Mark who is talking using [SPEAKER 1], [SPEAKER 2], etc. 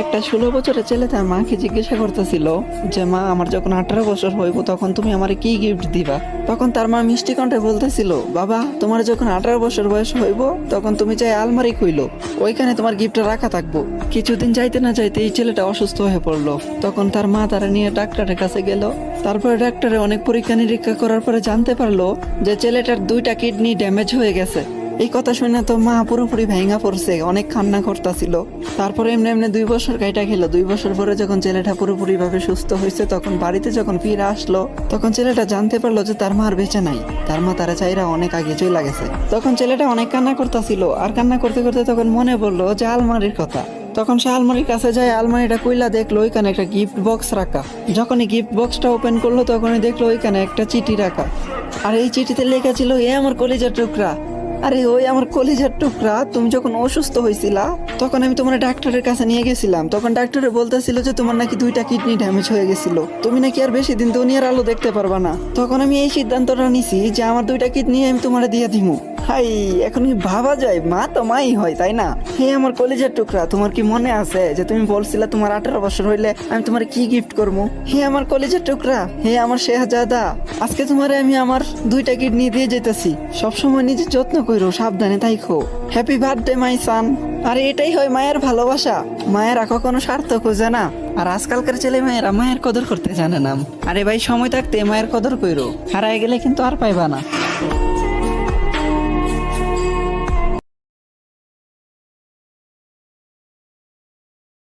[SPEAKER 1] একটা 16 বছরের ছেলে তার মাকে জিজ্ঞাসা করতেছিল যে মা, আমার যখন 18 বছর হইব তখন তুমি আমারে কি গিফট দিবা। তখন তার মা মিষ্টি কণ্ঠে বলতেছিল, বাবা, তোমার যখন 18 বছর বয়স হইব তখন তুমি চাই আলমারি খুইলো, ওইখানে তোমার গিফটটা রাখা থাকবো। কিছুদিন যাইতে না যাইতে এই ছেলেটা অসুস্থ হয়ে পড়লো। তখন তার মা তারা নিয়ে ডাক্তারের কাছে গেল। তারপরে ডাক্তারে অনেক পরীক্ষা নিরীক্ষা করার পরে জানতে পারলো যে ছেলেটার 2টা কিডনি ড্যামেজ হয়ে গেছে। এই কথা শুনে তো মা পুরোপুরি ভেঙা পড়ছে, অনেক কান্না করতেছিল। তারপরে এমনি এমনি 2 বছর কাইটা খেলো। 2 বছর পরে যখন ছেলেটা পুরোপুরি ভাবে সুস্থ হয়েছে, তখন বাড়িতে যখন ফিরে আসলো, তখন ছেলেটা জানতে পারলো যে তার মা আর বেঁচে নাই। তার মা তারা চাইরা অনেক আগে চলে গেছে। তখন ছেলেটা অনেক কান্না করতেছিল, আর কান্না করতে করতে তখন মনে পড়লো যে আলমারির কথা। তখন সে আলমারির কাছে যায়, আলমারিটা কইলা দেখলো ওইখানে একটা গিফট বক্স রাখা। যখনই গিফট বক্সটা ওপেন করলো তখনই দেখলো ওইখানে একটা চিঠি রাখা। আর এই চিঠিতে লেখা ছিল, এ আমার কলিজার টুকরা। আরে ওই আমার কলিজার টুকরা, তুমি যখন অসুস্থ হয়েছিলা তখন আমি তোমার ডাক্তারের কাছে নিয়ে গেছিলাম। তখন ডাক্তারে বলতেছিল যে তোমার নাকি 2টা কিডনি ড্যামেজ হয়ে গেছিল, তুমি নাকি আর বেশি দিন দুনিয়ার আলো দেখতে পারবা না। তখন আমি এই সিদ্ধান্তটা নিছি যে আমার 2টা কিডনি আমি তোমার দিয়ে দিমু। হাই, এখন কি ভাবা যায়, মা তো মাই হয়, তাই না? হে আমার কলিজার টুকরা, তোমার কি মনে আছে যে তুমি বলছিলা তোমার 18 বছর হইলে আমি তোমার কি গিফট করবো? হে আমার কলিজার টুকরা, হে আমার শেহজাদা, আজকে তোমারে আমি আমার 2টা কিডনি দিয়ে যেতেছি। সবসময় নিজের যত্ন কইরো, সাবধানে থাইকো। হ্যাপি বার্থডে মাই সান। আর এটাই হয় মায়ের ভালোবাসা। মায়েরা কখনো স্বার্থ খোঁজে না। আর আজকালকার ছেলে মেয়েরা মায়ের কদর করতে জানে না। আরে ভাই, সময় থাকতে মায়ের কদর কইরো, হারায় গেলে কিন্তু আর পাইবা না।